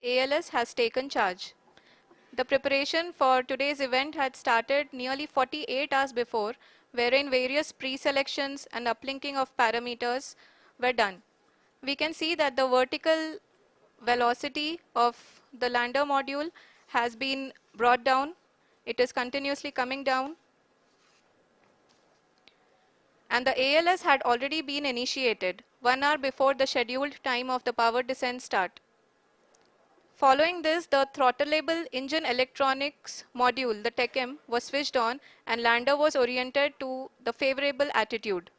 ALS has taken charge. The preparation for today's event had started nearly 48 hours before, wherein various pre-selections and uplinking of parameters were done. We can see that the vertical velocity of the lander module has been brought down. It is continuously coming down. And the ALS had already been initiated 1 hour before the scheduled time of the power descent start. Following this, the throttleable engine electronics module, the TECM, was switched on and lander was oriented to the favorable attitude.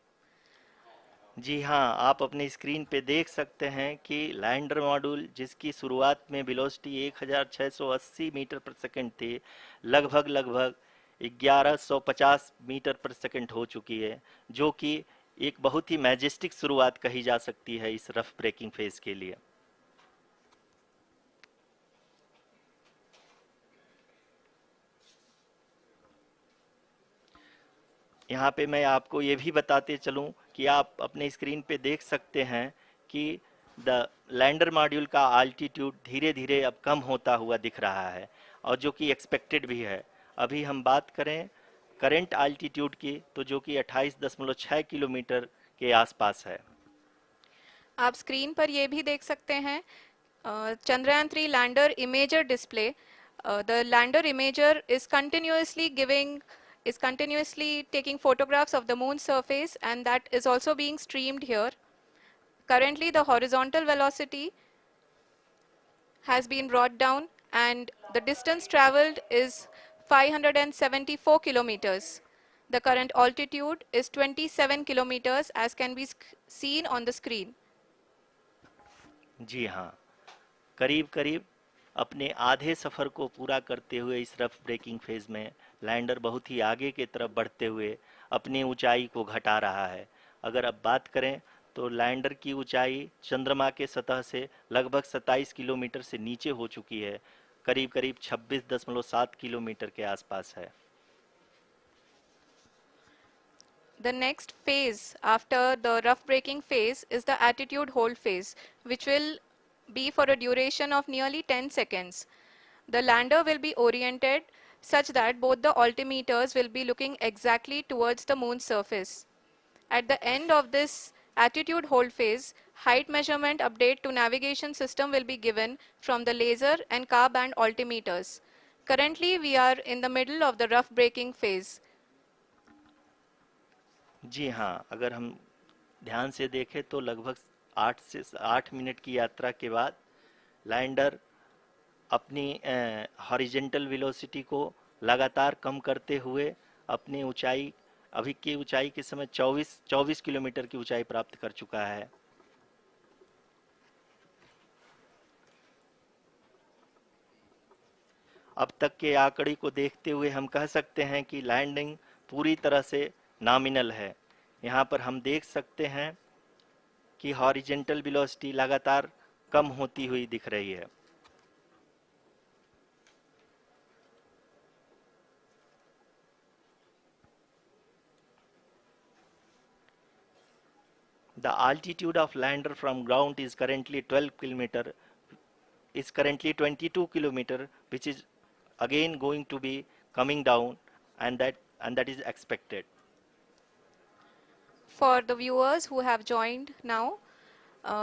जी हाँ, आप अपनी screen पे देख सकते हैं कि lander module जिसकी शुरुआत में वेलोसिटी 1680 मीटर पर सेकंड थी, लगभग 1150 मीटर पर सेकंड हो चुकी है, जो कि एक बहुत ही मैजेस्टिक शुरुआत कही जा सकती है इस रफ ब्रेकिंग फेज के लिए। यहाँ पे मैं आपको ये भी बताते चलूँ कि आप अपने स्क्रीन पे देख सकते हैं कि द लैंडर मॉड्यूल का आल्टीट्यूड धीरे धीरे अब कम होता हुआ दिख रहा है, और जो कि एक्सपेक्टेड भी है। अभी हम बात करें करंट आल्टीट्यूड की, तो जो कि 28.6 किलोमीटर के आसपास है। आप स्क्रीन पर ये भी देख सकते हैं Chandrayaan 3 lander imager display. The lander imager is continuously taking photographs of the moon's surface, and that is also being streamed here. Currently, the horizontal velocity has been brought down and the distance traveled is 574 kilometers. The current altitude is 27 kilometers as can be seen on the screen. जी हाँ, करीब करीब अपने आधे सफ़र को पूरा करते हुए इस रफ ब्रेकिंग फेज में लैंडर बहुत ही आगे की तरफ बढ़ते हुए अपनी ऊंचाई को घटा रहा है। अगर अब बात करें तो लैंडर की ऊंचाई चंद्रमा के सतह से लगभग 27 किलोमीटर से नीचे हो चुकी है, करीब करीब 26.7 किलोमीटर के आसपास है। The next phase after the rough braking phase is the attitude hold phase, which will be for a duration of nearly 10 seconds. The lander will be oriented such that both the altimeters will be looking exactly towards the moon's surface. At the end of this attitude hold phase, height measurement update to navigation system will be given from the laser and car band altimeters. Currently, we are in the middle of the rough braking phase. जी हाँ, अगर हम ध्यान से देखें तो लगभग 8 minute की यात्रा के बाद लैंडर अपनी हॉरिजेंटल वेलोसिटी को लगातार कम करते हुए अपनी ऊंचाई, अभी की ऊंचाई के समय 24 किलोमीटर की ऊंचाई प्राप्त कर चुका है। अब तक के आंकड़े को देखते हुए हम कह सकते हैं कि लैंडिंग पूरी तरह से नॉमिनल है। यहाँ पर हम देख सकते हैं कि हॉरिजेंटल वेलोसिटी लगातार कम होती हुई दिख रही है। The altitude of lander from ground is currently 12 kilometer, is currently 22 kilometer, which is again going to be coming down, and that is expected. For the viewers who have joined now,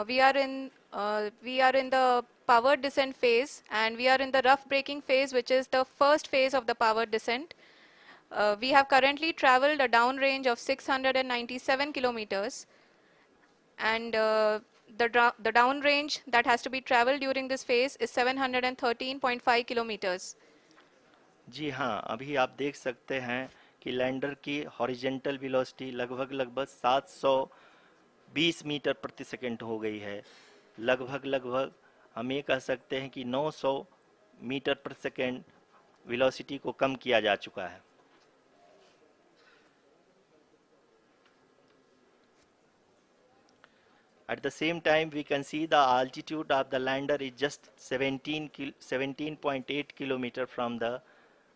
we are in the power descent phase, and we are in the rough braking phase, which is the first phase of the power descent. We have currently traveled a downrange of 697 kilometers, and the downrange that has to be traveled during this phase is 713.5 kilometers. जी हाँ, अभी आप देख सकते हैं कि lander की horizontal velocity लगभग 720 metre प्रति सेकंड हो गई है। लगभग हम ये कह सकते हैं कि 900 मीटर पर सेकंड वेलोसिटी को कम किया जा चुका है। At the same time, we can see the altitude of the lander is just 17.8 kilometer from the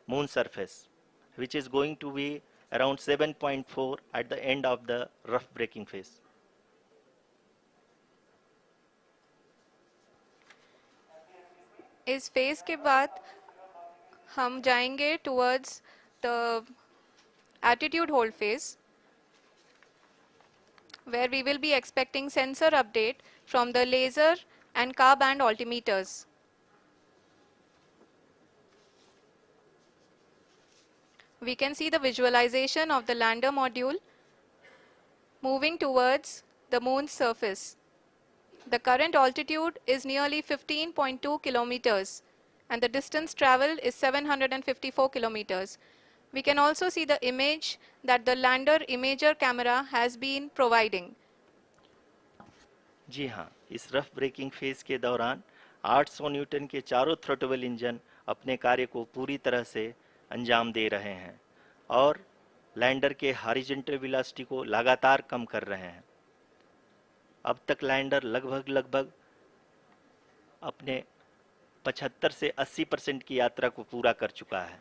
moon surface, which is going to be around 7.4 at the end of the rough braking phase. इस phase के बाद हम जाएंगे towards the attitude hold phase, where we will be expecting sensor update from the laser and car band altimeters. We can see the visualization of the lander module moving towards the moon's surface. The current altitude is nearly 15.2 kilometers and the distance traveled is 754 kilometers. We can also see the image that the lander imager camera has been providing. जी हाँ, इस rough breaking phase के दौरान 800 Newton के चारों throttle engine अपने कार्य को पूरी तरह से अंजाम दे रहे हैं और लैंडर के हॉरिजॉन्टल वेलोसिटी को लगातार कम कर रहे हैं। अब तक लैंडर लगभग अपने 75 से 80% की यात्रा को पूरा कर चुका है।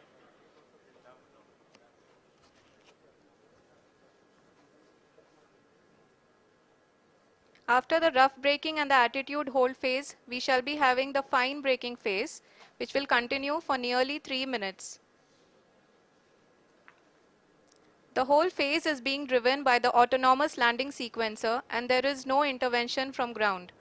After the rough braking and the attitude hold phase, we shall be having the fine braking phase, which will continue for nearly 3 minutes. The whole phase is being driven by the autonomous landing sequencer and there is no intervention from ground.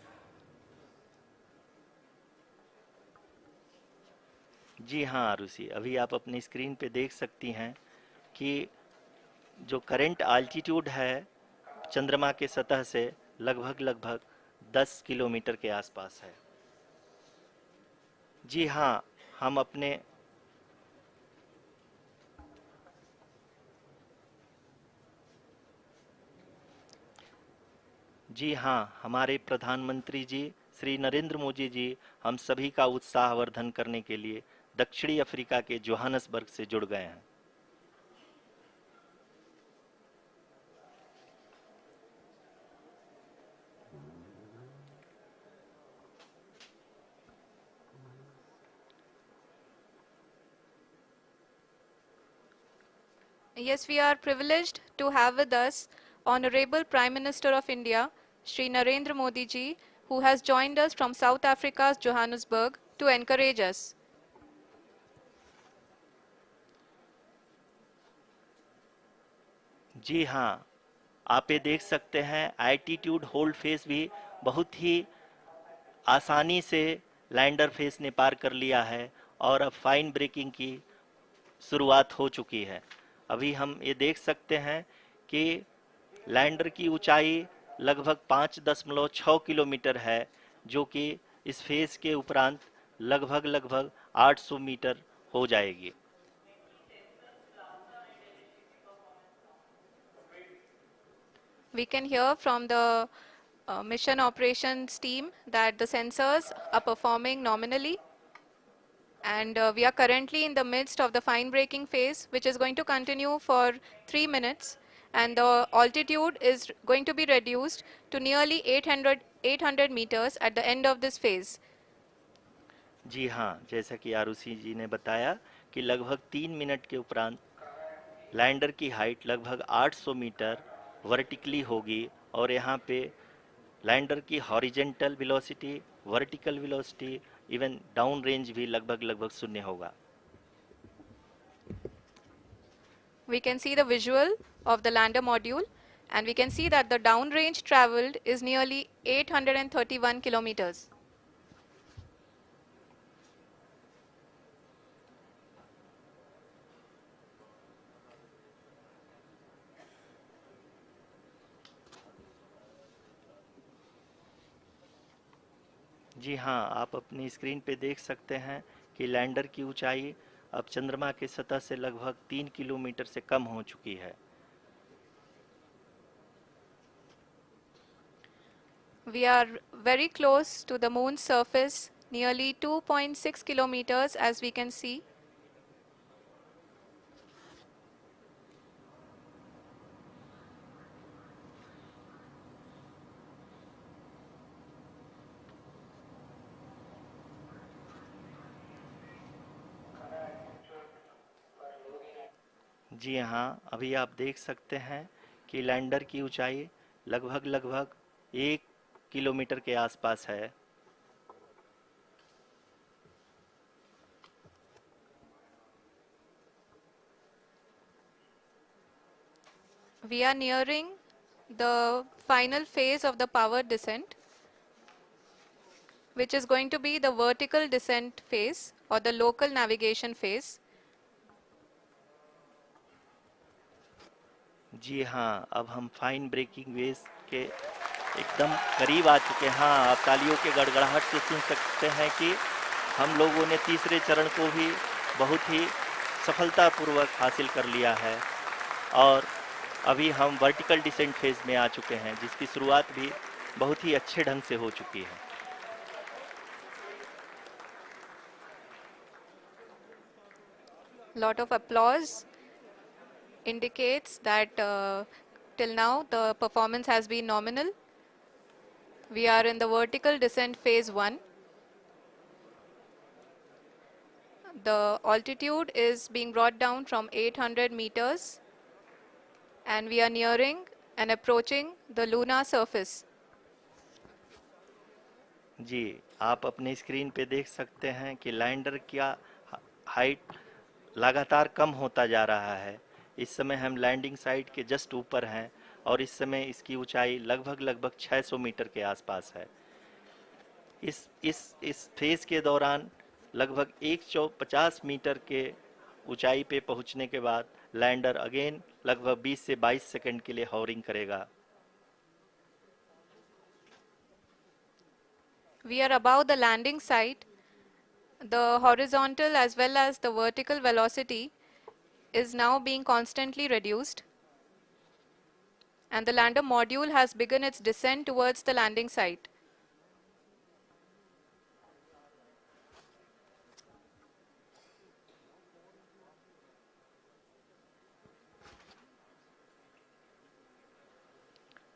जी हाँ आरुषि, अभी आप अपनी screen पे देख सकती हैं कि जो करंट आल्टीट्यूड है चंद्रमा के सतह से लगभग 10 किलोमीटर के आसपास है। जी हाँ, हम अपने जी हाँ, हमारे प्रधानमंत्री जी श्री नरेंद्र मोदी जी हम सभी का उत्साहवर्धन करने के लिए दक्षिणी अफ्रीका के जोहानसबर्ग से जुड़ गए हैं। Yes, we are privileged to have with us Honorable Prime Minister of India, Shri Narendra Modi ji, who has joined us from South Africa's Johannesburg to encourage us. जी हाँ, आप ये देख सकते हैं एल्टीट्यूड होल्ड फेस भी बहुत ही आसानी से लैंडर फेस ने पार कर लिया है और अब फाइन ब्रेकिंग की शुरुआत हो चुकी है। अभी हम ये देख सकते हैं कि लैंडर की ऊंचाई लगभग 5.6 किलोमीटर है, जो कि इस फेज के उपरांत लगभग 800 मीटर हो जाएगी। We can hear from the mission operations team that the sensors are performing nominally, and we are currently in the midst of the fine braking phase, which is going to continue for 3 minutes, and the altitude is going to be reduced to nearly 800 meters at the end of this phase. जी हाँ, जैसा कि आरुषि जी ने बताया कि लगभग 3 minute के उपरांत lander की हाइट लगभग 800 मीटर वर्टिकली होगी और यहाँ पे लैंडर की horizontal velocity, vertical velocity, even down range भी लगभग शून्य होगा। We can see the visual of the lander module, and we can see that the downrange traveled is nearly 831 kilometers. जी हाँ, आप अपनी स्क्रीन पे देख सकते हैं कि लैंडर की ऊंचाई अब चंद्रमा की सतह से लगभग 3 किलोमीटर से कम हो चुकी है। We are very close to the moon's surface, nearly 2.6 kilometers as we can see. जी हाँ, अभी आप देख सकते हैं कि लैंडर की ऊंचाई लगभग 1 किलोमीटर के आसपास है। We are nearing the final phase of the powered descent, which is going to be the vertical descent phase or the local navigation phase. जी हाँ, अब हम फाइन ब्रेकिंग वेव्स के एकदम करीब आ चुके हैं। हाँ, आप तालियों के गड़गड़ाहट से सुन सकते हैं कि हम लोगों ने तीसरे चरण को भी बहुत ही सफलतापूर्वक हासिल कर लिया है और अभी हम वर्टिकल डिसेंट फेज में आ चुके हैं, जिसकी शुरुआत भी बहुत ही अच्छे ढंग से हो चुकी है। Lot of applause indicates that till now the performance has been nominal. We are in the vertical descent phase 1. The altitude is being brought down from 800 meters and we are nearing and approaching the lunar surface. जी, आप अपने screen पे देख सकते हैं कि lander का height लगातार कम होता जा रहा है। इस समय हम लैंडिंग साइट के जस्ट ऊपर हैं और इस समय इसकी ऊंचाई लगभग 600 मीटर के आसपास है। इस फेज के दौरान लगभग 150 मीटर के ऊंचाई पे पहुंचने के बाद लैंडर अगेन लगभग 20 से 22 सेकंड के लिए हॉवरिंग करेगा। We are above the landing site. The horizontal as well as the vertical velocity is now being constantly reduced. And the lander module has begun its descent towards the landing site.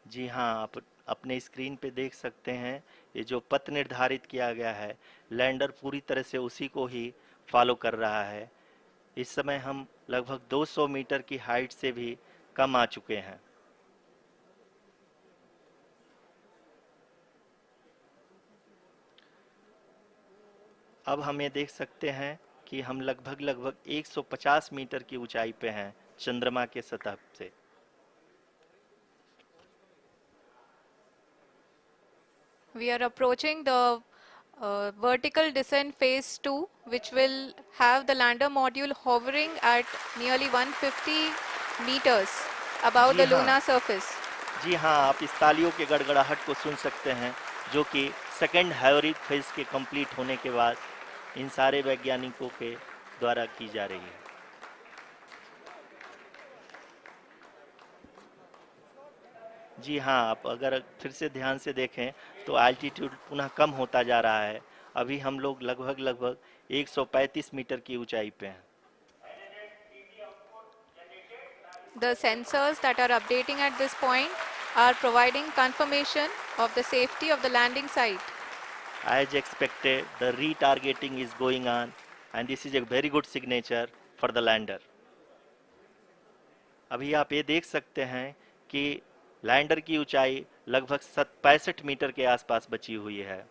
जी हाँ, आप अपने screen पे देख सकते हैं ये जो पथ निर्धारित किया गया है, लैंडर पूरी तरह से उसी को ही फॉलो कर रहा है। इस समय हम लगभग 200 मीटर की हाइट से भी कम आ चुके हैं। अब हम ये देख सकते हैं कि हम लगभग 150 मीटर की ऊंचाई पे हैं चंद्रमा के सतह से। We are approaching the vertical descent phase 2, which will have the lander module hovering at nearly 150 meters above ji the हाँ, lunar surface. जी हाँ, आप इस तालियों के गड़गड़ाहट को सुन सकते हैं, जो कि सेकंड हाइब्रिड फेज के कंप्लीट होने के बाद इन सारे वैज्ञानिकों के द्वारा की जा रही है। जी हाँ, आप अगर फिर से ध्यान से देखें तो एल्टीट्यूड पुनः कम होता जा रहा है। अभी हम लोग लगभग 135 मीटर की ऊंचाई पे हैं। The sensors that are updating at this point are providing confirmation of the safety of the landing site. As expected, the retargeting is going on and this is a very good signature for the lander. अभी आप ये देख सकते हैं कि lander की ऊंचाई लगभग 65 मीटर के आसपास बची हुई है।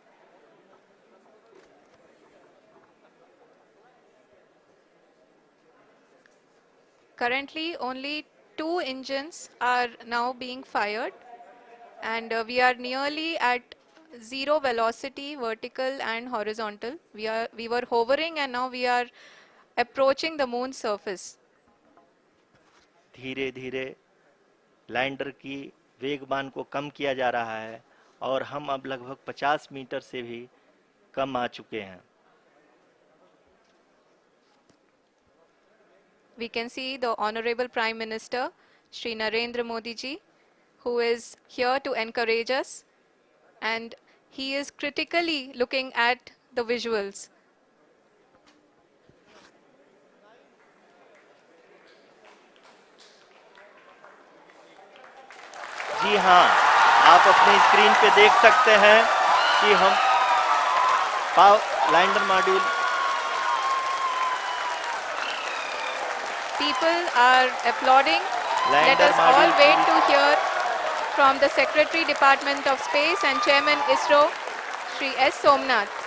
Currently, only 2 engines are now being fired, and we are nearly at zero velocity, vertical and horizontal. We were hovering, and now we are approaching the moon's surface. धीरे धीरे लैंडर की वेगमान को कम किया जा रहा है और हम अब लगभग 50 मीटर से भी कम आ चुके हैं। We can see the Honorable Prime Minister, Shri Narendra Modi ji, who is here to encourage us, and he is critically looking at the visuals. जी हाँ, आप अपने स्क्रीन पे देख सकते हैं कि हम lander module People are applauding. Let us all wait to hear from the Secretary Department of Space and Chairman ISRO, Shri S. Somnath.